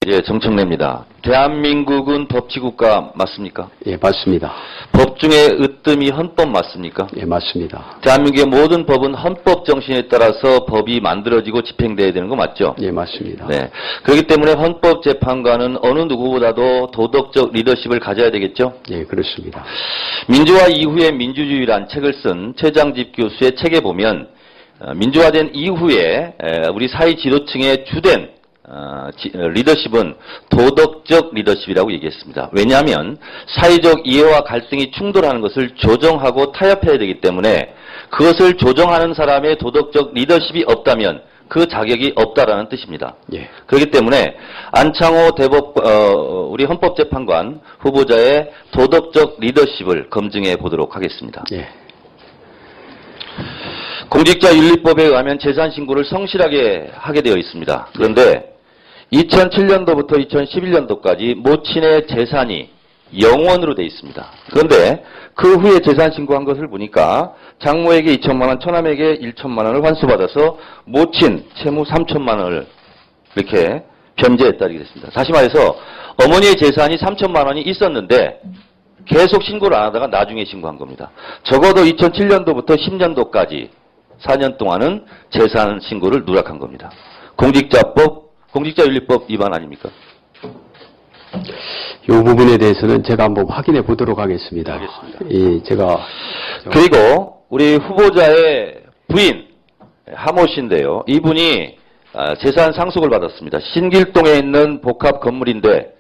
예, 정청래입니다. 대한민국은 법치국가 맞습니까? 예, 맞습니다. 법 중에 으뜸이 헌법 맞습니까? 예, 맞습니다. 대한민국의 모든 법은 헌법 정신에 따라서 법이 만들어지고 집행돼야 되는 거 맞죠? 예, 맞습니다. 네. 그렇기 때문에 헌법재판관은 어느 누구보다도 도덕적 리더십을 가져야 되겠죠? 예, 그렇습니다. 민주화 이후의 민주주의란 책을 쓴 최장집 교수의 책에 보면 민주화된 이후에 우리 사회 지도층의 주된 리더십은 도덕적 리더십이라고 얘기했습니다. 왜냐하면 사회적 이해와 갈등이 충돌하는 것을 조정하고 타협해야 되기 때문에 그것을 조정하는 사람의 도덕적 리더십이 없다면 그 자격이 없다라는 뜻입니다. 예. 그렇기 때문에 안창호 우리 헌법재판관 후보자의 도덕적 리더십을 검증해 보도록 하겠습니다. 예. 공직자윤리법에 의하면 재산신고를 성실하게 하게 되어 있습니다. 그런데 2007년도부터 2011년도까지 모친의 재산이 0원으로 되어 있습니다. 그런데 그 후에 재산신고한 것을 보니까 장모에게 2천만 원, 처남에게 1천만 원을 환수받아서 모친 채무 3천만 원을 이렇게 변제했다고 됐습니다. 다시 말해서 어머니의 재산이 3천만 원이 있었는데 계속 신고를 안 하다가 나중에 신고한 겁니다. 적어도 2007년도부터 10년도까지 4년 동안은 재산 신고를 누락한 겁니다. 공직자윤리법 위반 아닙니까? 이 부분에 대해서는 제가 한번 확인해 보도록 하겠습니다. 알겠습니다. 예, 그리고 우리 후보자의 부인 하모 씨인데요. 이분이 재산 상속을 받았습니다. 신길동에 있는 복합 건물인데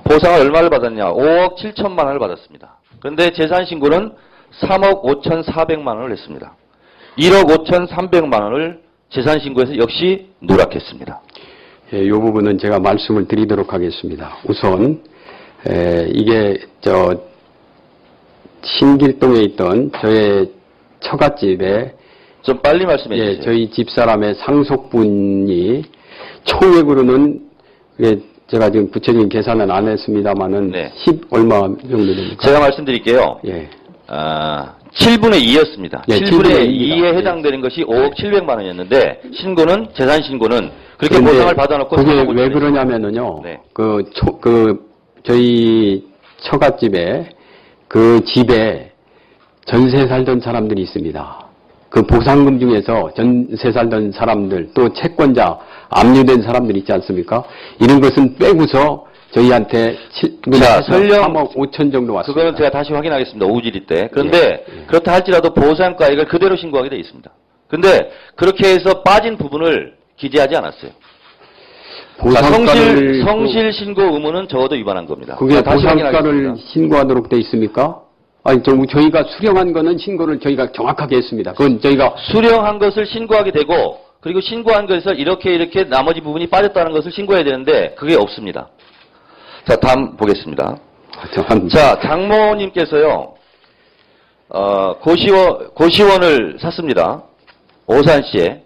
보상을 얼마를 받았냐? 5억 7천만 원을 받았습니다. 그런데 재산 신고는 3억 5,400만 원을 했습니다. 1억 5,300만 원을 재산 신고에서 역시 누락했습니다. 예, 이 부분은 제가 말씀을 드리도록 하겠습니다. 우선 이게 신길동에 있던 저의 처갓집에 좀 빨리 말씀해 주세요. 예, 저희 집사람의 상속분이 총액으로는 제가 지금 구체적인 계산은 안 했습니다만은 네. 10 얼마 정도 됩니까? 제가 말씀드릴게요. 예. 7분의 2였습니다. 예, 7분의 2입니다. 2에 해당되는 것이 5억 700만 원이었는데 재산 신고는 그렇게 그런데 보상을 받아놓고 그게 왜 그러냐면은요. 네. 저희 처갓집에 그 집에 전세 살던 사람들이 있습니다. 그 보상금 중에서 전세 살던 사람들 또 채권자 압류된 사람들 있지 않습니까? 이런 것은 빼고서 저희한테 설령 3억 5천 정도 왔습니다. 그거는 제가 다시 확인하겠습니다. 오후질의 때. 그런데 예. 그렇다 할지라도 보상가액을 그대로 신고하게 되어 있습니다. 그런데 그렇게 해서 빠진 부분을 기재하지 않았어요. 성실 신고 의무는 적어도 위반한 겁니다. 그게 보상가를 신고하도록 되어 있습니까? 아니, 저희가 수령한 거는 신고를 저희가 정확하게 했습니다. 그건 저희가 수령한 것을 신고하게 되고 그리고 신고한 것에서 이렇게 나머지 부분이 빠졌다는 것을 신고해야 되는데 그게 없습니다. 자, 다음 보겠습니다. 자, 장모님께서요, 고시원을 샀습니다. 오산시에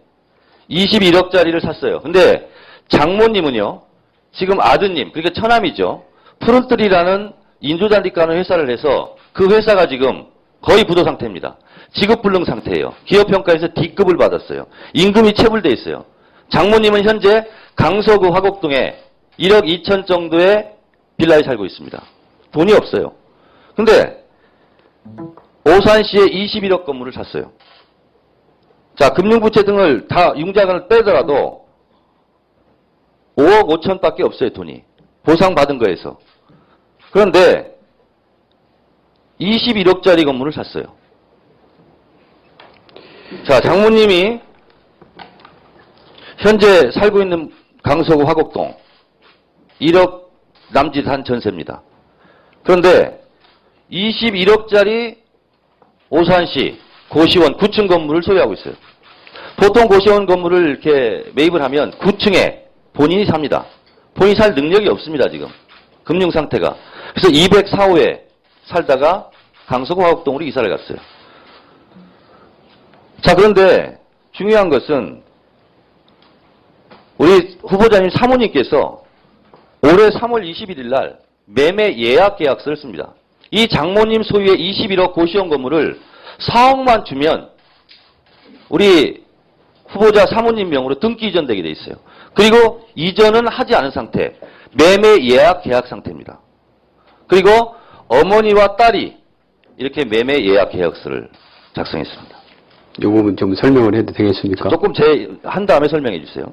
21억짜리를 샀어요. 근데 장모님은요, 지금 아드님, 그러니까 처남이죠. 푸른뜨리라는 인조잔디가는 회사를 해서 그 회사가 지금 거의 부도 상태입니다. 지급불능 상태예요. 기업평가에서 D급을 받았어요. 임금이 체불돼 있어요. 장모님은 현재 강서구 화곡동에 1억 2천 정도의 빌라에 살고 있습니다. 돈이 없어요. 근데 오산시에 21억 건물을 샀어요. 자, 금융부채 등을 다 융자금을 빼더라도 5억 5천밖에 없어요, 돈이. 보상받은 거에서. 그런데 21억짜리 건물을 샀어요. 자, 장모님이 현재 살고 있는 강서구 화곡동 1억 남짓 한 전세입니다. 그런데 21억짜리 오산시 고시원 9층 건물을 소유하고 있어요. 보통 고시원 건물을 이렇게 매입을 하면 9층에 본인이 삽니다. 본인이 살 능력이 없습니다, 지금. 금융 상태가. 그래서 204호에 살다가 강서구 화곡동으로 이사를 갔어요. 자, 그런데 중요한 것은 우리 후보자님 사모님께서 올해 3월 21일 날 매매 예약 계약서를 씁니다. 이 장모님 소유의 21억 고시원 건물을 4억만 주면 우리 후보자 사모님 명으로 등기 이전되게 돼 있어요. 그리고 이전은 하지 않은 상태, 매매 예약 계약 상태입니다. 그리고 어머니와 딸이 이렇게 매매 예약 계약서를 작성했습니다. 이 부분 좀 설명을 해도 되겠습니까? 조금 한 다음에 설명해 주세요.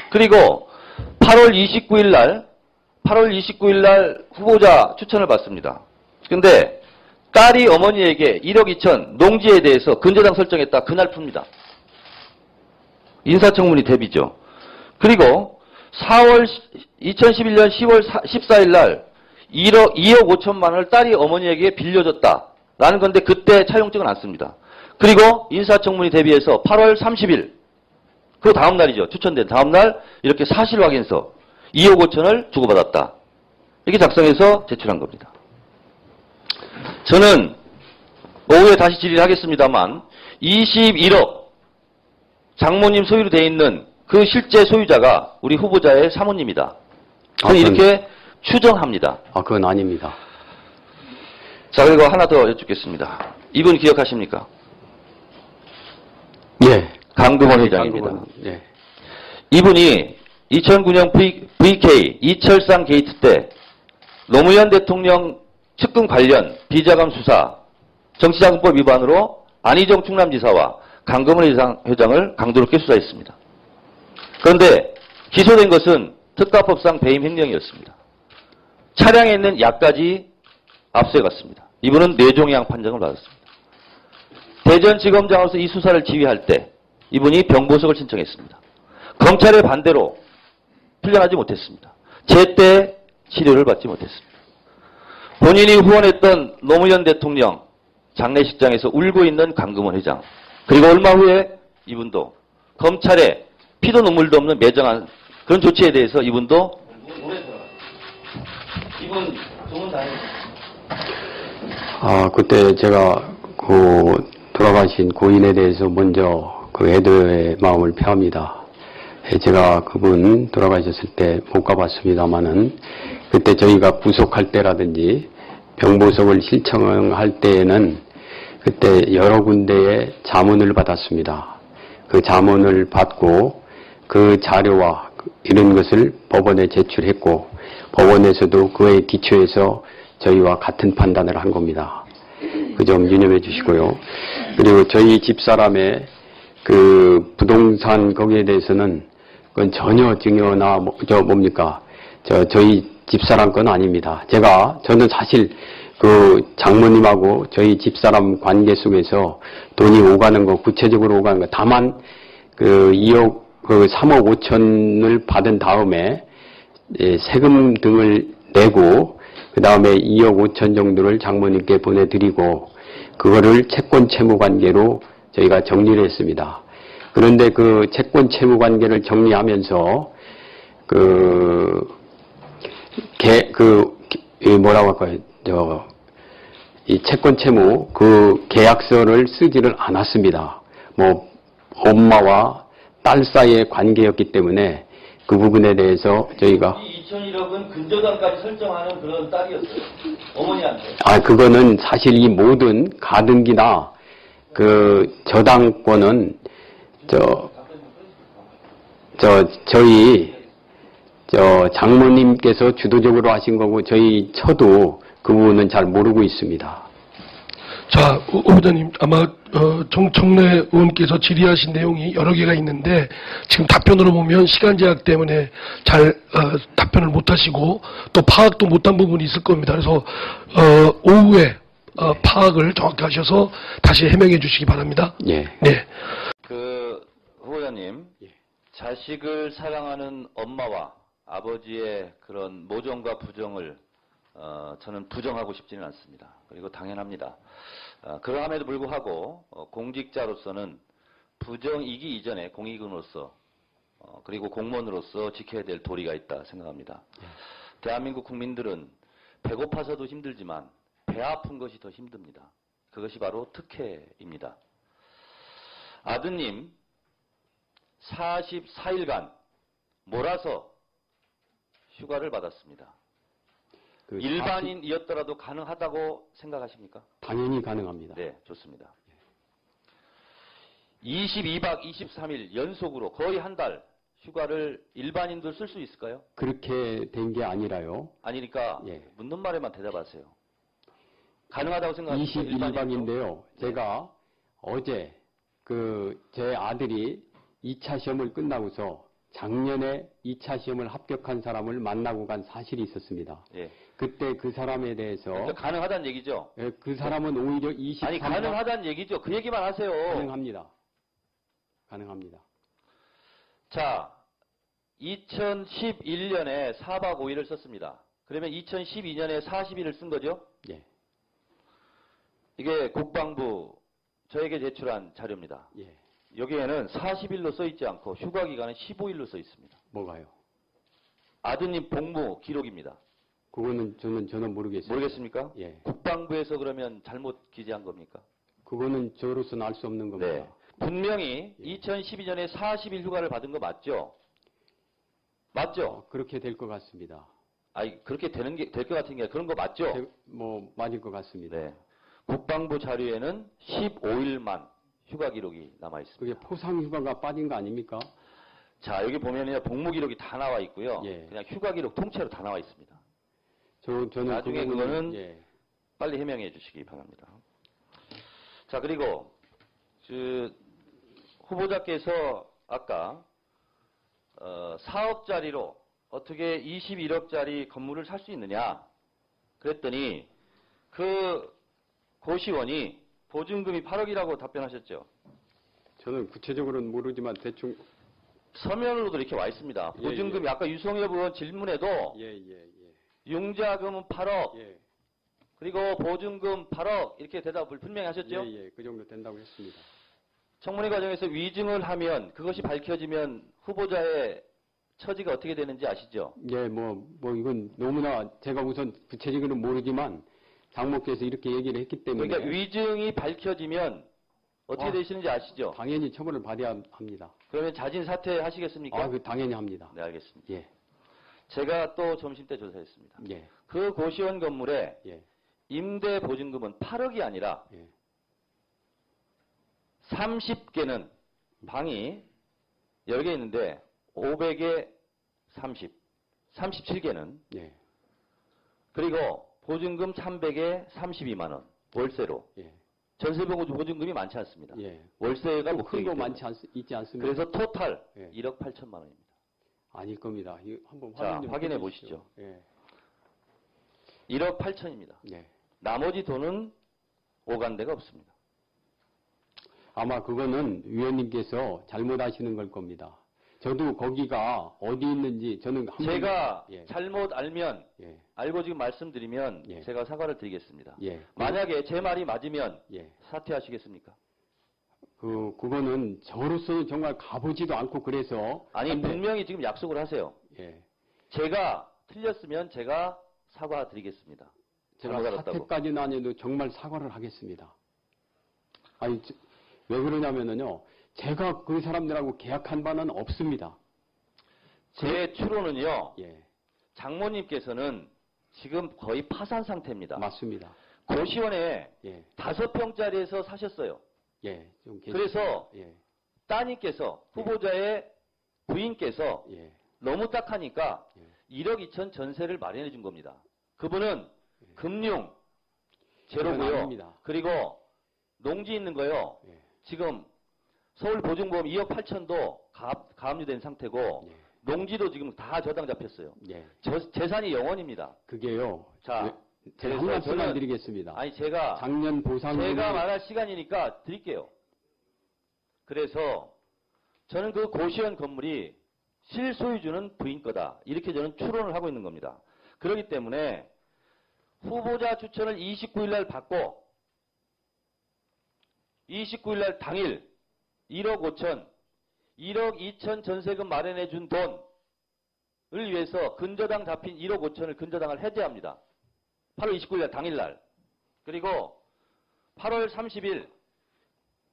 그리고 8월 29일 날 후보자 추천을 받습니다. 근데 딸이 어머니에게 1억 2천 농지에 대해서 근저당 설정했다. 그날 풉니다. 인사청문회 대비죠. 그리고 2011년 10월 14일 날 2억 5천만 원을 딸이 어머니에게 빌려줬다라는 건데 그때 차용증은 안 씁니다. 그리고 인사청문회 대비해서 8월 30일 그 다음 날이죠. 추천된 다음 날 이렇게 사실 확인서 2억 5천을 주고받았다. 이렇게 작성해서 제출한 겁니다. 저는 오후에 다시 질의하겠습니다만 21억 장모님 소유로 되어 있는 그 실제 소유자가 우리 후보자의 사모님이다. 저는 이렇게 추정합니다. 그건 아닙니다. 자, 그리고 하나 더 여쭙겠습니다. 이분 기억하십니까? 예. 강금원 회장입니다. 예. 이분이 2009년 VK 이철상 게이트 때 노무현 대통령 측근 관련 비자금 수사 정치자금법 위반으로 안희정 충남지사와 강금원 회장을 강도롭게 수사했습니다. 그런데 기소된 것은 특가법상 배임 횡령이었습니다. 차량에 있는 약까지 압수해 갔습니다. 이분은 뇌종양 판정을 받았습니다. 대전지검장으로서 이 수사를 지휘할 때 이분이 병보석을 신청했습니다. 검찰의 반대로 풀려나지 못했습니다. 제때 치료를 받지 못했습니다. 본인이 후원했던 노무현 대통령 장례식장에서 울고 있는 강금원 회장, 그리고 얼마 후에 이분도 검찰에 피도 눈물도 없는 매정한 그런 조치에 대해서 이분도 오래 돌아갔습니다. 이분 소문 다 했습니다. 그때 제가 돌아가신 고인에 대해서 먼저 애도의 마음을 표합니다. 제가 그분 돌아가셨을 때 못 가봤습니다만은 그때 저희가 구속할 때라든지 병보석을 신청할 때에는 그때 여러 군데의 자문을 받았습니다. 그 자문을 받고 그 자료와 이런 것을 법원에 제출했고 법원에서도 그에 기초해서 저희와 같은 판단을 한 겁니다. 그 점 유념해 주시고요. 그리고 저희 집사람의 그 부동산 거기에 대해서는 그건 전혀 증여나 저희 집사람 건 아닙니다. 저는 사실 그 장모님하고 저희 집사람 관계 속에서 돈이 오가는 거, 구체적으로 오가는 거, 다만 그 3억 5천을 받은 다음에 세금 등을 내고 그 다음에 2억 5천 정도를 장모님께 보내드리고 그거를 채권 채무 관계로 저희가 정리를 했습니다. 그런데 그 채권 채무 관계를 정리하면서 이 채권 채무 그 계약서를 쓰지를 않았습니다. 엄마와 딸 사이의 관계였기 때문에 그 부분에 대해서 저희가 이 2,001억은 근저당까지 설정하는 그런 딸이었어요. 어머니한테. 그거는 사실 이 모든 가등기나 그 저당권은 저희 장모님께서 주도적으로 하신 거고 저도 그 부분은 잘 모르고 있습니다. 자, 후보자님, 아마 정청래 의원께서 질의하신 내용이 여러 개가 있는데 지금 답변으로 보면 시간 제약 때문에 잘 답변을 못하시고 또 파악도 못한 부분이 있을 겁니다. 그래서 오후에 파악을 정확히 하셔서 다시 해명해 주시기 바랍니다. 예. 네. 후보자님, 자식을 사랑하는 엄마와 아버지의 그런 모정과 부정을 저는 부정하고 싶지는 않습니다. 그리고 당연합니다. 그러함에도 불구하고 공직자로서는 부정이기 이전에 공익인으로서 그리고 공무원으로서 지켜야 될 도리가 있다 생각합니다. 대한민국 국민들은 배고파서도 힘들지만 배 아픈 것이 더 힘듭니다. 그것이 바로 특혜입니다. 아드님 44일간 몰아서 휴가를 받았습니다. 일반인이었더라도 가능하다고 생각하십니까? 당연히 가능합니다. 네, 좋습니다. 22박 23일 연속으로 거의 한 달 휴가를 일반인도 쓸 수 있을까요? 그렇게 된 게 아니라요. 아니니까 예. 묻는 말에만 대답하세요. 가능하다고 생각하십니까? 일반인도? 21박인데요. 제가 어제 제 아들이 2차 시험을 끝나고서 작년에 2차 시험을 합격한 사람을 만나고 간 사실이 있었습니다. 예. 그때 그 사람에 대해서 그러니까 가능하다는 얘기죠? 예, 그 사람은 오히려 23박 아니 가능하다는 얘기죠. 그 얘기만 하세요. 가능합니다. 가능합니다. 자, 2011년에 4박 5일을 썼습니다. 그러면 2012년에 40일을 쓴 거죠? 예. 이게 국방부 저에게 제출한 자료입니다. 예. 여기에는 40일로 써 있지 않고 휴가 기간은 15일로 써 있습니다. 뭐가요? 아드님 복무 기록입니다. 그거는 저는 모르겠습니다. 모르겠습니까? 예. 국방부에서 그러면 잘못 기재한 겁니까? 그거는 저로서는 알 수 없는 겁니다. 네. 분명히 2012년에 40일 휴가를 받은 거 맞죠? 맞죠? 그렇게 될 것 같습니다. 아니, 그렇게 될 것 같은 게 그런 거 맞죠? 맞을 것 같습니다. 네. 국방부 자료에는 15일만 휴가 기록이 남아 있습니다. 그게 포상 휴가가 빠진 거 아닙니까? 자, 여기 보면요. 복무 기록이 다 나와 있고요. 예. 그냥 휴가 기록 통째로 다 나와 있습니다. 저는 나중에 그거는 예. 빨리 해명해 주시기 바랍니다. 자, 그리고 후보자께서 아까 사업자리로 어떻게 21억짜리 건물을 살 수 있느냐 그랬더니 그 고시원이 보증금이 8억이라고 답변하셨죠. 저는 구체적으로는 모르지만 대충 서면으로도 이렇게 와 있습니다. 예, 보증금이 예. 아까 유성엽 의원 질문에도 예. 융자금은 8억 예. 그리고 보증금 8억 이렇게 대답을 분명히 하셨죠. 예. 그 정도 된다고 했습니다. 청문회 과정에서 위증을 하면 그것이 밝혀지면 후보자의 처지가 어떻게 되는지 아시죠? 예, 이건 너무나 제가 우선 구체적으로는 모르지만 장모께서 이렇게 얘기를 했기 때문에 그러니까 위증이 밝혀지면 어떻게 아, 되시는지 아시죠? 당연히 처벌을 받아야 합니다. 그러면 자진 사퇴하시겠습니까? 당연히 합니다. 네, 알겠습니다. 예. 제가 또 점심 때 조사했습니다. 예. 그 고시원 건물에 예. 임대 보증금은 8억이 아니라 예. 30개는 방이 10개 있는데 500에 30, 37개는 예. 그리고 보증금 300에 32만 원 월세로 예. 전세 보증금이 많지 않습니다. 예. 월세가 큰거 많지 있지 않습니다. 그래서 토탈 예. 1억 8천만 원입니다. 아닐 겁니다. 이거 한번 자, 확인 좀 확인해 해주시죠. 보시죠. 예. 1억 8천입니다. 예. 나머지 돈은 오간 데가 없습니다. 아마 그거는 위원님께서 잘못하시는 걸 겁니다. 저도 거기가 어디 있는지 저는 제가 예. 잘못 알면 예. 알고 지금 말씀드리면 예. 제가 사과를 드리겠습니다. 예. 만약에 제 말이 맞으면 예. 사퇴하시겠습니까? 그거는 저로서는 정말 가보지도 않고 그래서 아니 근데- 분명히 지금 약속을 하세요. 예. 제가 틀렸으면 제가 사과드리겠습니다. 제가 잘못 알았다고. 사퇴까지는 아니어도 정말 사과를 하겠습니다. 아니 왜 그러냐면은요. 제가 그 사람들하고 계약한 바는 없습니다. 제 추론은요. 예. 장모님께서는 지금 거의 파산 상태입니다. 맞습니다. 고시원에 예. 5평짜리에서 사셨어요. 예. 좀 그래서 예. 따님께서 후보자의 부인께서 예. 너무 딱하니까 예. 1억 2천 전세를 마련해 준 겁니다. 그분은 금융 그건 제로고요. 아닙니다. 그리고 농지 있는 거요. 예. 지금 서울보증보험 2억 8천도 가압류된 상태고 예. 농지도 지금 다 저당 잡혔어요. 예. 재산이 0원입니다. 그게요. 자, 제가 한 그래서 말씀만 저는- 드리겠습니다. 아니 제가 작년 보상금이 제가 말할 시간이니까 드릴게요. 그래서 저는 그 고시원 건물이 실소유주는 부인 거다. 이렇게 저는 추론을 하고 있는 겁니다. 그렇기 때문에 후보자 추천을 29일 날 받고 29일 날 당일 1억 5천, 1억 2천 전세금 마련해 준 돈을 위해서 근저당 잡힌 1억 5천을 근저당을 해제합니다. 8월 29일 날 당일 날. 그리고 8월 30일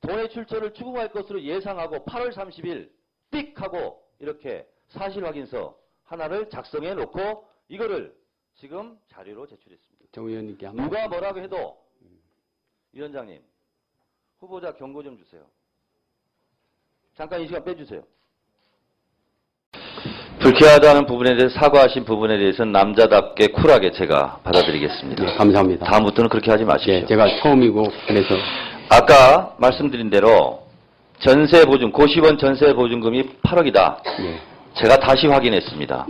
돈의 출처를 추궁할 것으로 예상하고 8월 30일 삑 하고 이렇게 사실 확인서 하나를 작성해 놓고 이거를 지금 자료로 제출했습니다. 정 의원님께 한 누가 뭐라고 해도 위원장님 후보자 경고 좀 주세요. 잠깐 이 시간 빼주세요. 불쾌하다는 부분에 대해서 사과하신 부분에 대해서는 남자답게 쿨하게 제가 받아들이겠습니다. 네, 감사합니다. 다음부터는 그렇게 하지 마십시오. 예, 제가 처음이고 그래서 아까 말씀드린 대로 전세보증, 고시원 전세보증금이 8억이다. 예, 제가 다시 확인했습니다.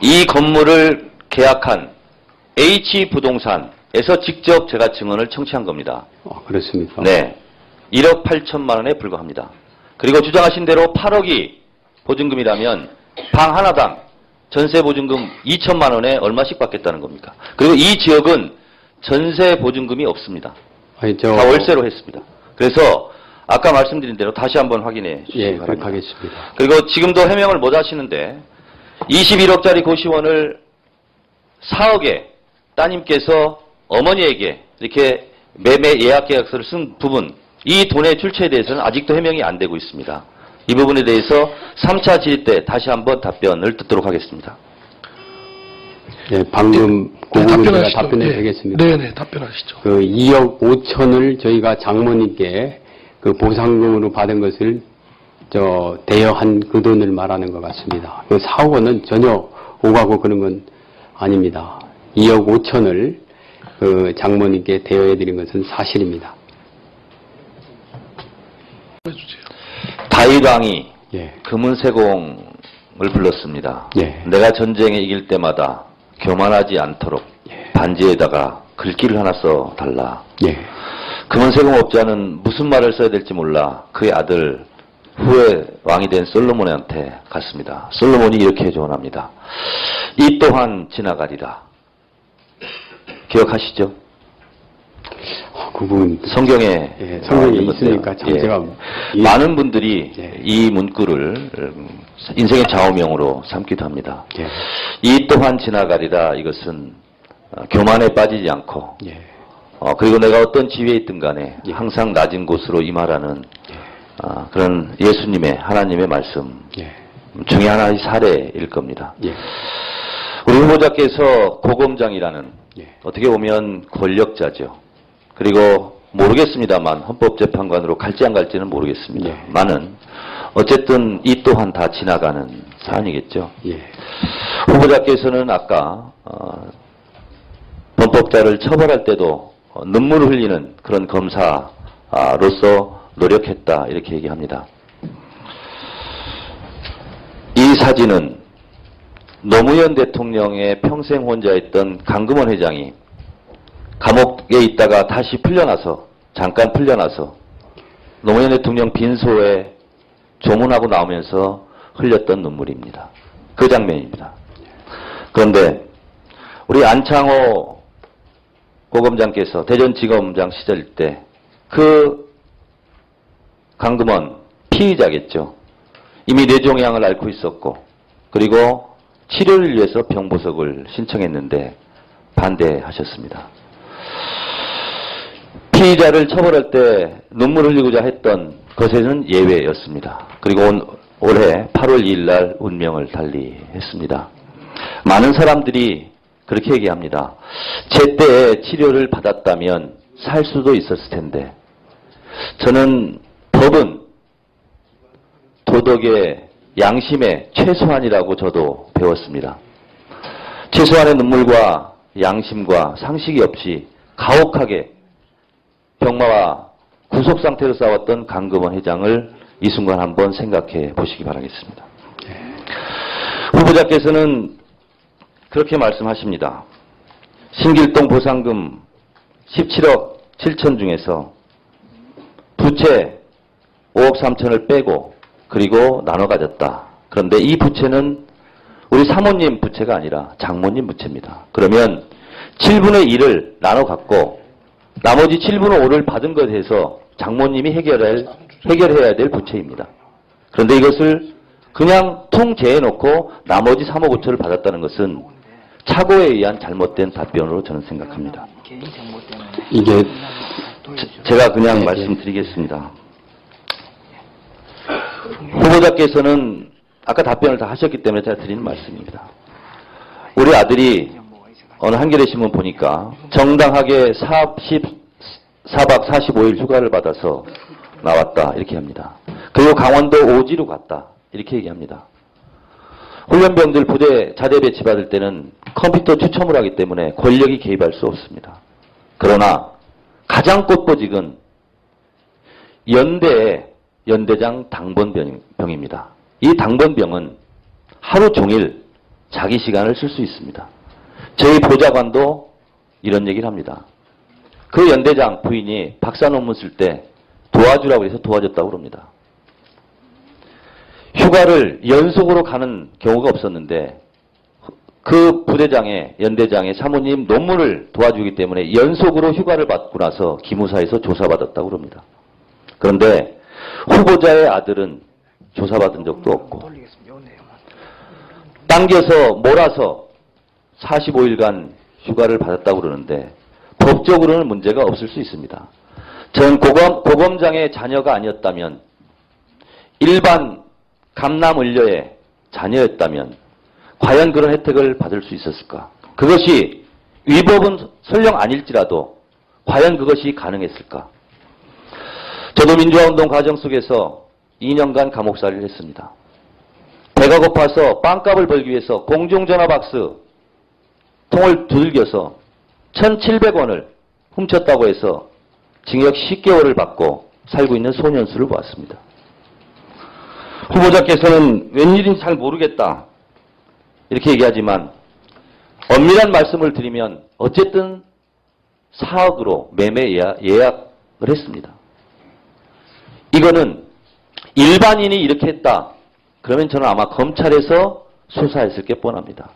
이 건물을 계약한 H부동산에서 직접 제가 증언을 청취한 겁니다. 그렇습니까? 네. 1억 8천만 원에 불과합니다. 그리고 주장하신 대로 8억이 보증금이라면 방 하나당 전세보증금 2천만 원에 얼마씩 받겠다는 겁니까? 그리고 이 지역은 전세보증금이 없습니다. 아니, 다 월세로 했습니다. 그래서 아까 말씀드린 대로 다시 한번 확인해 주시기 예, 바랍니다. 그렇게 하겠습니다. 그리고 지금도 해명을 못 하시는데 21억짜리 고시원을 4억에 따님께서 어머니에게 이렇게 매매 예약 계약서를 쓴 부분, 이 돈의 출처에 대해서는 아직도 해명이 안 되고 있습니다. 이 부분에 대해서 3차 질의 때 다시 한번 답변을 듣도록 하겠습니다. 예, 방금 네, 제가 답변해 드리겠습니다. 네네, 답변하시죠. 그 2억 5천을 저희가 장모님께 그 보상금으로 받은 것을 대여한 그 돈을 말하는 것 같습니다. 그 4억 원은 전혀 오가고 그런 건 아닙니다. 2억 5천을 그 장모님께 대여해 드린 것은 사실입니다. 해주세요. 다윗왕이 예. 금은세공을 불렀습니다. 예. 내가 전쟁에 이길 때마다 교만하지 않도록 반지에다가 글귀를 하나 써달라. 예. 금은세공업자는 무슨 말을 써야 될지 몰라 그의 아들 후에 왕이 된 솔로몬한테 갔습니다. 솔로몬이 이렇게 조언합니다. 이 또한 지나가리라. 기억하시죠? 그 부분 성경에 예, 성경에 있으니까 참 예. 제가 많은 분들이 예. 이 문구를 인생의 좌우명으로 삼기도 합니다. 예. 이 또한 지나가리라. 이것은 교만에 빠지지 않고 예. 그리고 내가 어떤 지위에 있든 간에 예. 항상 낮은 곳으로 임하라는 그런 예수님의 하나님의 말씀 예. 중에 하나의 사례일 겁니다. 예. 우리 후보자께서 고검장이라는 예. 어떻게 보면 권력자죠. 그리고 모르겠습니다만 헌법재판관으로 갈지 안 갈지는 모르겠습니다. 예. 나는 어쨌든 이 또한 다 지나가는 사안이겠죠. 예. 후보자께서는 아까 범법자를 처벌할 때도 눈물을 흘리는 그런 검사로서 노력했다 이렇게 얘기합니다. 이 사진은 노무현 대통령의 평생 혼자였던 강금원 회장이 감옥에 있다가 다시 풀려나서 잠깐 풀려나서 노무현 대통령 빈소에 조문하고 나오면서 흘렸던 눈물입니다. 그 장면입니다. 그런데 우리 안창호 고검장께서 대전지검장 시절 때 그 강금원 피의자겠죠. 이미 뇌종양을 앓고 있었고 그리고 치료를 위해서 병보석을 신청했는데 반대하셨습니다. 피의자를 처벌할 때 눈물 흘리고자 했던 것에는 예외였습니다. 그리고 올해 8월 2일 날 운명을 달리했습니다. 많은 사람들이 그렇게 얘기합니다. 제때 치료를 받았다면 살 수도 있었을 텐데 저는 법은 도덕의 양심의 최소한이라고 저도 배웠습니다. 최소한의 눈물과 양심과 상식이 없이 가혹하게 병마와 구속상태로 싸웠던 강금원 회장을 이 순간 한번 생각해 보시기 바라겠습니다. 후보자께서는 그렇게 말씀하십니다. 신길동 보상금 17억 7천 중에서 부채 5억 3천을 빼고 그리고 나눠 가졌다. 그런데 이 부채는 우리 사모님 부채가 아니라 장모님 부채입니다. 그러면 7분의 1을 나눠 갖고 나머지 7분의 5를 받은 것에 해서 장모님이 해결해야 될 부채입니다. 그런데 이것을 그냥 통제해 놓고 나머지 3억 5천을 받았다는 것은 착오에 의한 잘못된 답변으로 저는 생각합니다. 이게 제가 그냥 말씀드리겠습니다. 후보자께서는 아까 답변을 다 하셨기 때문에 제가 드리는 말씀입니다. 우리 아들이 어느 한겨레 신문 보니까 정당하게 4박 45일 휴가를 받아서 나왔다 이렇게 합니다. 그리고 강원도 오지로 갔다 이렇게 얘기합니다. 훈련병들 부대 자대 배치받을 때는 컴퓨터 추첨을 하기 때문에 권력이 개입할 수 없습니다. 그러나 가장 꽃보직은 연대의 연대장 당번병입니다. 이 당번병은 하루 종일 자기 시간을 쓸 수 있습니다. 저희 보좌관도 이런 얘기를 합니다. 그 연대장 부인이 박사 논문 쓸 때 도와주라고 해서 도와줬다고 그럽니다. 휴가를 연속으로 가는 경우가 없었는데 그 부대장의 연대장의 사모님 논문을 도와주기 때문에 연속으로 휴가를 받고 나서 기무사에서 조사받았다고 그럽니다. 그런데 후보자의 아들은 조사받은 적도 없고 당겨서 몰아서 45일간 휴가를 받았다고 그러는데 법적으로는 문제가 없을 수 있습니다. 전 고검장의 자녀가 아니었다면 일반 감남을려의 자녀였다면 과연 그런 혜택을 받을 수 있었을까? 그것이 위법은 설령 아닐지라도 과연 그것이 가능했을까? 저도 민주화운동 과정 속에서 2년간 감옥살이를 했습니다. 배가 고파서 빵값을 벌기 위해서 공중전화박스 통을 두들겨서 1,700원을 훔쳤다고 해서 징역 10개월을 받고 살고 있는 소년수를 보았습니다. 후보자께서는 웬일인지 잘 모르겠다 이렇게 얘기하지만 엄밀한 말씀을 드리면 어쨌든 4억으로 매매 예약을 했습니다. 이거는 일반인이 이렇게 했다 그러면 저는 아마 검찰에서 수사했을 게 뻔합니다.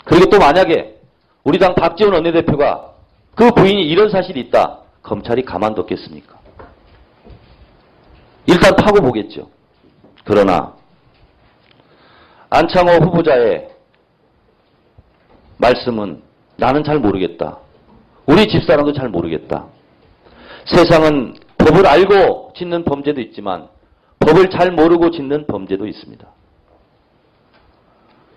그리고 또 만약에 우리 당 박지원 원내대표가 그 부인이 이런 사실이 있다 검찰이 가만뒀겠습니까? 일단 파고 보겠죠. 그러나 안창호 후보자의 말씀은 나는 잘 모르겠다. 우리 집사람도 잘 모르겠다. 세상은 법을 알고 짓는 범죄도 있지만 법을 잘 모르고 짓는 범죄도 있습니다.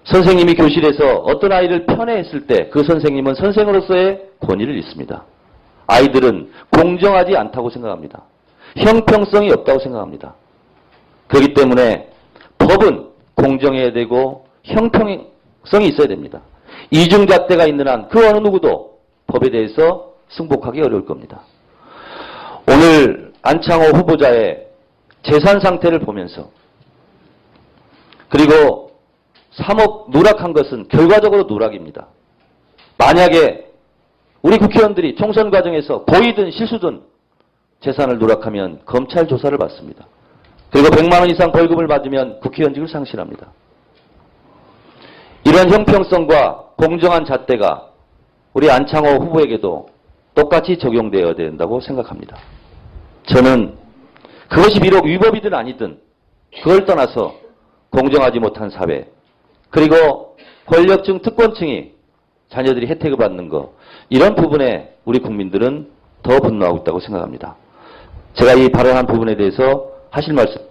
선생님이 교실에서 어떤 아이를 편애했을 때 그 선생님은 선생으로서의 권위를 잃습니다. 아이들은 공정하지 않다고 생각합니다. 형평성이 없다고 생각합니다. 그렇기 때문에 법은 공정해야 되고 형평성이 있어야 됩니다. 이중잣대가 있는 한 그 어느 누구도 법에 대해서 승복하기 어려울 겁니다. 오늘 안창호 후보자의 재산 상태를 보면서 그리고 3억 누락한 것은 결과적으로 누락입니다. 만약에 우리 국회의원들이 총선 과정에서 고의든 실수든 재산을 누락하면 검찰 조사를 받습니다. 그리고 100만 원 이상 벌금을 받으면 국회의원직을 상실합니다. 이런 형평성과 공정한 잣대가 우리 안창호 후보에게도 똑같이 적용되어야 된다고 생각합니다. 저는 그것이 비록 위법이든 아니든 그걸 떠나서 공정하지 못한 사회 그리고 권력층 특권층이 자녀들이 혜택을 받는 것 이런 부분에 우리 국민들은 더 분노하고 있다고 생각합니다. 제가 이 발언한 부분에 대해서 하실 말씀.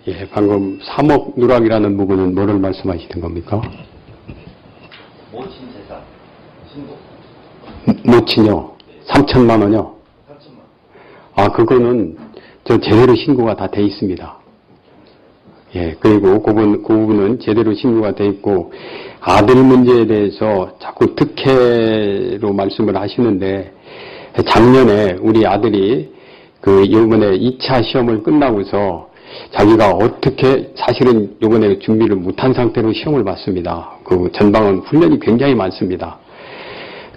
예, 방금 3억 누락이라는 부분은 뭐를 말씀하시는 겁니까? 모친 재산 신고. 모친요? 3천만 원요? 3천만 원. 아, 그거는 저 제대로 신고가 다 돼 있습니다. 예, 그리고 그 부분은 제대로 신고가 돼 있고 아들 문제에 대해서 자꾸 특혜로 말씀을 하시는데 작년에 우리 아들이 이번에 2차 시험을 끝나고서 자기가 어떻게 사실은 이번에 준비를 못한 상태로 시험을 봤습니다. 그 전방은 훈련이 굉장히 많습니다.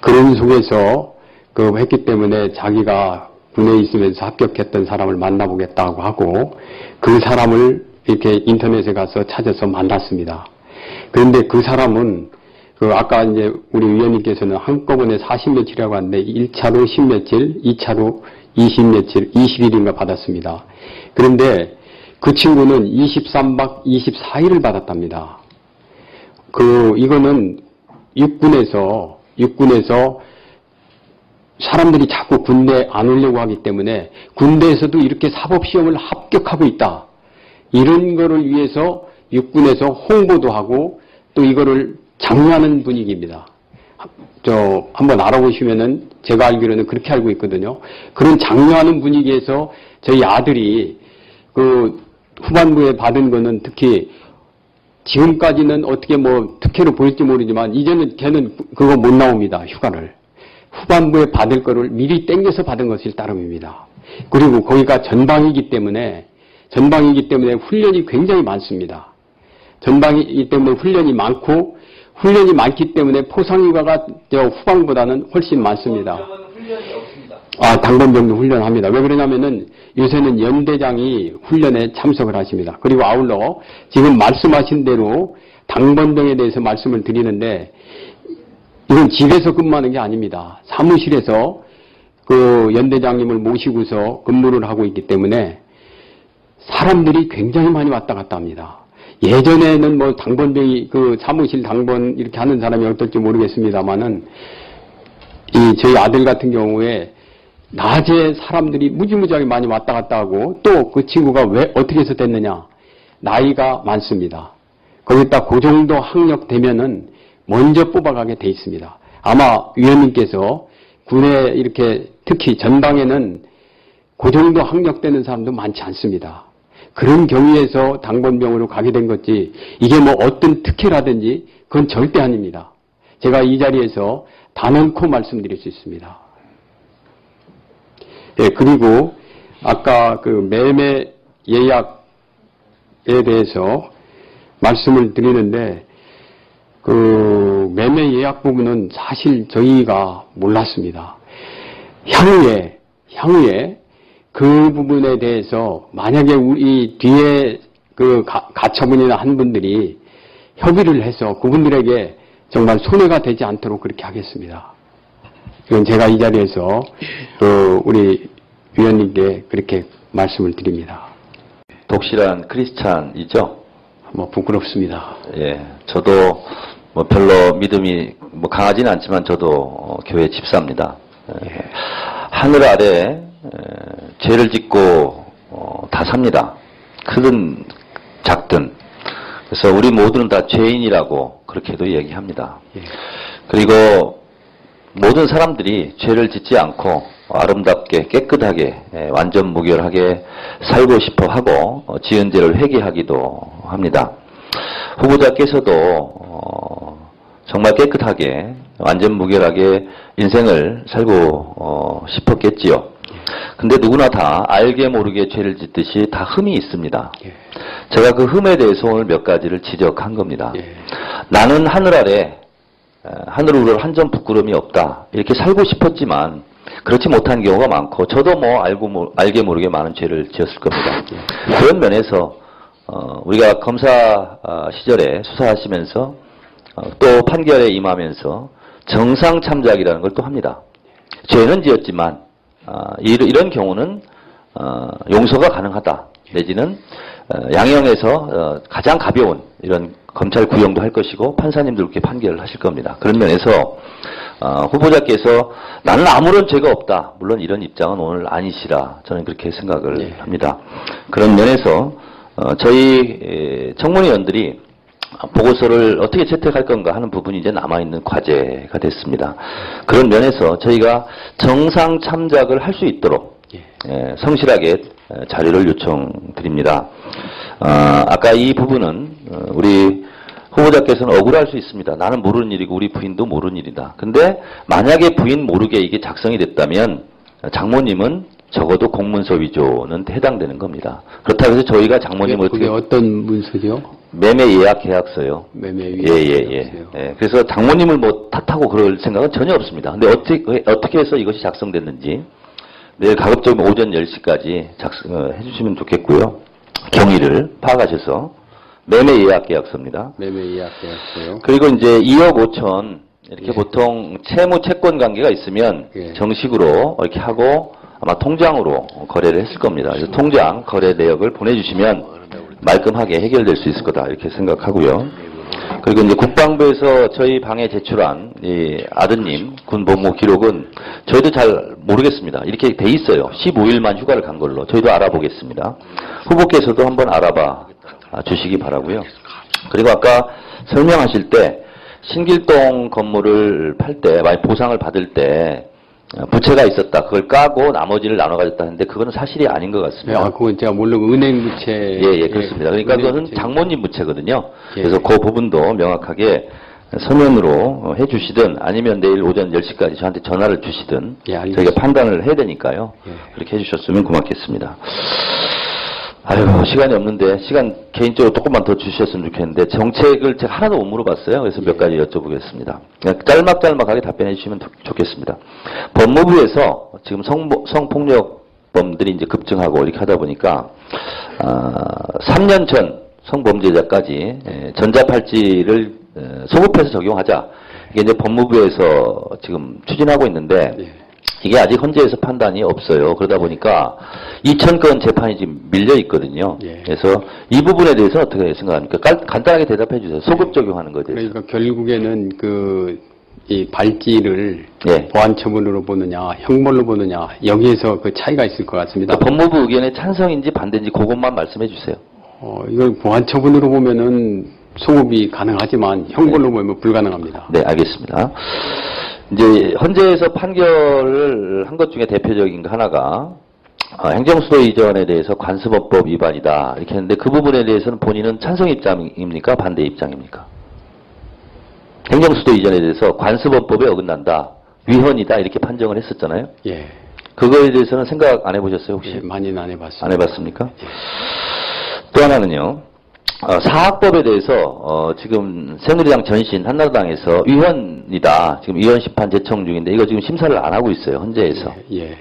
그런 속에서 했기 때문에 자기가 군에 있으면서 합격했던 사람을 만나보겠다고 하고 그 사람을 이렇게 인터넷에 가서 찾아서 만났습니다. 그런데 그 사람은 아까 이제 우리 위원님께서는 한꺼번에 40며칠이라고 하는데 1차로 10며칠, 2차로 20며칠, 20일인가 받았습니다. 그런데 그 친구는 23박 24일을 받았답니다. 이거는 육군에서 사람들이 자꾸 군대 안 오려고 하기 때문에 군대에서도 이렇게 사법시험을 합격하고 있다. 이런 거를 위해서 육군에서 홍보도 하고 또 이거를 장려하는 분위기입니다. 한번 알아보시면은 제가 알기로는 그렇게 알고 있거든요. 그런 장려하는 분위기에서 저희 아들이 후반부에 받은 거는 특히 지금까지는 어떻게 뭐 특혜로 보일지 모르지만 이제는 걔는 그거 못 나옵니다. 휴가를. 후반부에 받을 거를 미리 땡겨서 받은 것일 따름입니다. 그리고 거기가 전방이기 때문에 훈련이 굉장히 많습니다. 전방이기 때문에 훈련이 많고 훈련이 많기 때문에 포상휴가가 후방보다는 훨씬 많습니다. 훈련이 없습니다. 당번병도 훈련합니다. 왜 그러냐면은 요새는 연대장이 훈련에 참석을 하십니다. 그리고 아울러 지금 말씀하신 대로 당번병에 대해서 말씀을 드리는데 이건 집에서 근무하는 게 아닙니다. 사무실에서 그 연대장님을 모시고서 근무를 하고 있기 때문에 사람들이 굉장히 많이 왔다 갔다 합니다. 예전에는 뭐 당번병이 그 사무실 당번 이렇게 하는 사람이 어떨지 모르겠습니다만은 저희 아들 같은 경우에 낮에 사람들이 무지무지하게 많이 왔다 갔다 하고 또 그 친구가 왜 어떻게 해서 됐느냐 나이가 많습니다. 거기다 그 정도 학력 되면은 먼저 뽑아가게 돼 있습니다. 아마 위원님께서 군에 이렇게 특히 전방에는 그 정도 학력 되는 사람도 많지 않습니다. 그런 경우에서 당번병으로 가게 된 거지 이게 뭐 어떤 특혜라든지 그건 절대 아닙니다. 제가 이 자리에서 단언코 말씀드릴 수 있습니다. 예, 그리고 아까 그 매매 예약에 대해서 말씀을 드리는데 그 매매 예약 부분은 사실 저희가 몰랐습니다. 향후에 그 부분에 대해서 만약에 우리 뒤에 그 가처분이나 한 분들이 협의를 해서 그분들에게 정말 손해가 되지 않도록 그렇게 하겠습니다. 이건 제가 이 자리에서 우리 위원님께 그렇게 말씀을 드립니다. 독실한 크리스찬이죠? 뭐 부끄럽습니다. 예, 저도 뭐 별로 믿음이 뭐 강하지는 않지만 저도 교회 집사입니다. 예. 하늘 아래 죄를 짓고 다 삽니다. 크든 작든. 그래서 우리 모두는 다 죄인이라고 그렇게도 얘기합니다. 예. 그리고 모든 사람들이 죄를 짓지 않고 아름답게 깨끗하게 완전 무결하게 살고 싶어 하고 지은 죄를 회개하기도 합니다. 후보자께서도 정말 깨끗하게 완전 무결하게 인생을 살고 싶었겠지요. 근데 누구나 다 알게 모르게 죄를 짓듯이 다 흠이 있습니다. 예. 제가 그 흠에 대해서 오늘 몇 가지를 지적한 겁니다. 예. 나는 하늘 아래 하늘으로 한 점 부끄러움이 없다. 이렇게 살고 싶었지만 그렇지 못한 경우가 많고 저도 뭐 알게 모르게 많은 죄를 지었을 겁니다. 그런 면에서 우리가 검사 시절에 수사하시면서 또 판결에 임하면서 정상 참작이라는 걸 또 합니다. 죄는 지었지만 이런 경우는 용서가 가능하다. 내지는 양형에서 가장 가벼운 이런 검찰 구형도 할 것이고 판사님도 그렇게 판결을 하실 겁니다. 그런 면에서 후보자께서 나는 아무런 죄가 없다. 물론 이런 입장은 오늘 아니시라 저는 그렇게 생각을 합니다. 그런 면에서 저희 청문위원들이 보고서를 어떻게 채택할 건가 하는 부분이 이제 남아있는 과제가 됐습니다. 그런 면에서 저희가 정상 참작을 할 수 있도록 성실하게 자료를 요청드립니다. 아까 이 부분은 우리 후보자께서는 억울할 수 있습니다. 나는 모르는 일이고 우리 부인도 모르는 일이다. 근데 만약에 부인 모르게 이게 작성이 됐다면 장모님은 적어도 공문서 위조는 해당되는 겁니다. 그렇다고 해서 저희가 장모님을 그게 어떤 문서죠? 매매 예약 계약서요. 매매 예예예. 그래서 장모님을 뭐 탓하고 그럴 생각은 전혀 없습니다. 근데 어떻게 해서 이것이 작성됐는지 내일 가급적이면 오전 10시까지 작성해 주시면 좋겠고요. 경위를 파악하셔서 매매 예약 계약서입니다. 매매 예약 계약서요. 그리고 이제 2억 5천 이렇게 보통 채무 채권 관계가 있으면 정식으로 이렇게 하고 아마 통장으로 거래를 했을 겁니다. 그래서 통장 거래 내역을 보내주시면 말끔하게 해결될 수 있을 거다 이렇게 생각하고요. 그리고 이제 국방부에서 저희 방에 제출한 이 아드님 군 복무 기록은 저희도 잘 모르겠습니다. 이렇게 돼 있어요. 15일만 휴가를 간 걸로 저희도 알아보겠습니다. 후보께서도 한번 알아봐 주시기 바라고요. 그리고 아까 설명하실 때 신길동 건물을 팔 때, 만약 보상을 받을 때 부채가 있었다. 그걸 까고 나머지를 나눠 가졌다 했는데 그거는 사실이 아닌 것 같습니다. 아, 그건 제가 모르고 은행 부채. 예, 그렇습니다. 그러니까 은행 그것은 부채. 장모님 부채거든요. 예. 그래서 그 부분도 명확하게 서면으로 해주시든 아니면 내일 오전 10시까지 저한테 전화를 주시든 예, 알겠습니다. 저희가 판단을 해야 되니까요. 예. 그렇게 해주셨으면 고맙겠습니다. 아유, 시간이 없는데 시간 개인적으로 조금만 더 주셨으면 좋겠는데 정책을 제가 하나도 못 물어봤어요. 그래서 몇 가지 여쭤보겠습니다. 그냥 짤막짤막하게 답변해 주시면 좋겠습니다. 법무부에서 지금 성폭력범들이 이제 급증하고 이렇게 하다 보니까 3년 전 성범죄자까지 전자팔찌를 소급해서 적용하자. 이게 이제 법무부에서 지금 추진하고 있는데 예. 이게 아직 헌재에서 판단이 없어요. 그러다 보니까 2,000건 재판이 지금 밀려 있거든요. 예. 그래서 이 부분에 대해서 어떻게 생각합니까? 간단하게 대답해 주세요. 소급 적용하는 것에 대해서. 그러니까 결국에는 이 발찌를 예. 보안 처분으로 보느냐, 형벌로 보느냐, 여기에서 그 차이가 있을 것 같습니다. 법무부 의견에 찬성인지 반대인지 그것만 말씀해 주세요. 이걸 보안 처분으로 보면은 소급이 가능하지만 형벌로 보면 불가능합니다. 네, 알겠습니다. 이제 헌재에서 판결을 한 것 중에 대표적인 거 하나가 행정수도 이전에 대해서 관습업법 위반이다 이렇게 했는데 그 부분에 대해서는 본인은 찬성 입장입니까? 반대 입장입니까? 행정수도 이전에 대해서 관습업법에 어긋난다, 위헌이다 이렇게 판정을 했었잖아요. 예. 그거에 대해서는 생각 안 해보셨어요 혹시? 예, 많이는 안 해봤습니다. 안 해봤습니까? 또 하나는요. 사학법에 대해서 지금 새누리당 전신 한나라당에서 위헌이다. 지금 위헌 심판 제청 중인데 이거 지금 심사를 안 하고 있어요. 헌재에서. 예.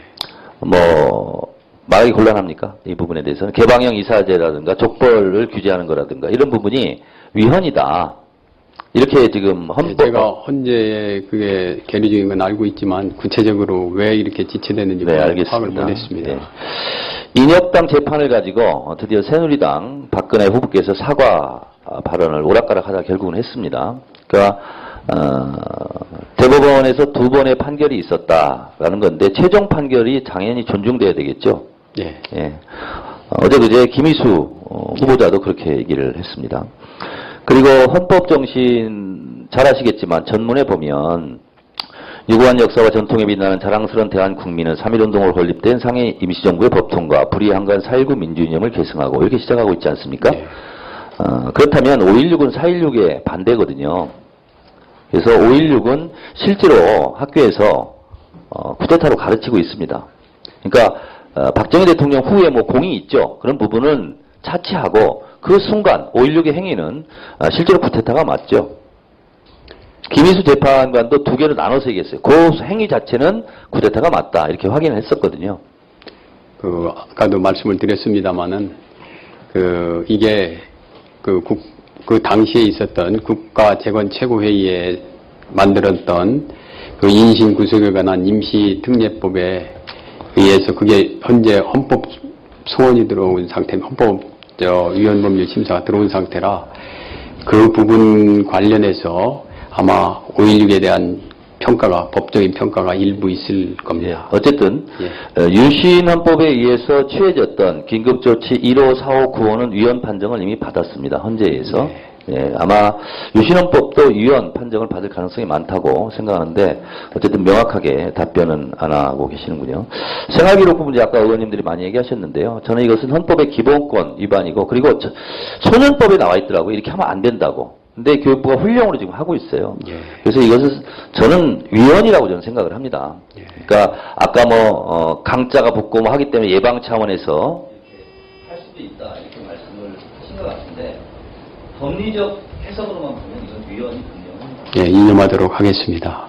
말하기 곤란합니까? 이 부분에 대해서는 개방형 이사제라든가 족벌을 규제하는 거라든가 이런 부분이 위헌이다. 이렇게 지금 헌법. 제가 헌재에 그게 계류 중인 건 알고 있지만 구체적으로 왜 이렇게 지체되는지 네, 파악을 알겠습니다. 못했습니다. 네. 인혁당 재판을 가지고 드디어 새누리당 박근혜 후보께서 사과 발언을 오락가락하다 결국은 했습니다. 그러니까 대법원에서 2번의 판결이 있었다라는 건데 최종 판결이 당연히 존중돼야 되겠죠. 예. 예. 어제 그제 김희수 후보자도 그렇게 얘기를 했습니다. 그리고 헌법 정신 잘 아시겠지만 전문에 보면 유구한 역사와 전통에 빛나는 자랑스러운 대한국민은 3.1운동을 건립된 상해 임시정부의 법통과 불의한간 4.19 민주이념을 계승하고 이렇게 시작하고 있지 않습니까? 네. 그렇다면 5.16은 4.16에 반대거든요. 그래서 5.16은 실제로 학교에서 쿠데타로 가르치고 있습니다. 그러니까 박정희 대통령 후에 공이 있죠. 그런 부분은 차치하고 그 순간 5.16의 행위는 실제로 쿠데타가 맞죠. 김희수 재판관도 2개로 나눠서 얘기했어요. 그 행위 자체는 쿠데타가 맞다 이렇게 확인을 했었거든요. 아까도 말씀을 드렸습니다마는 이게 그 당시에 있었던 국가재건 최고회의에 만들었던 그 인신 구속에 관한 임시특례법에 의해서 그게 현재 헌법 소원이 들어온 상태, 위헌법률 심사가 들어온 상태라 그 부분 관련해서 아마 5.16에 대한 평가가, 법적인 평가가 일부 있을 겁니다. 어쨌든 예. 유신헌법에 의해서 취해졌던 긴급조치 1호, 4호, 9호는 위헌 판정을 이미 받았습니다. 헌재에서. 예, 아마 유신헌법도 위헌 판정을 받을 가능성이 많다고 생각하는데 어쨌든 명확하게 답변은 안 하고 계시는군요. 생활기록부 문제 아까 의원님들이 많이 얘기하셨는데요. 저는 이것은 헌법의 기본권 위반이고 그리고 소년법에 나와 있더라고요. 이렇게 하면 안 된다고. 근데 교육부가 훈령으로 지금 하고 있어요. 예. 그래서 이것은 저는 위헌이라고 저는 생각을 합니다. 예. 그러니까 아까 강자가 붙고 하기 때문에 예방 차원에서 이렇게 할 수도 있다 이렇게 말씀을 하신 것 같은데 법리적 해석으로만 보면 이건 위헌이 분명합니다. 예, 이념하도록 하겠습니다.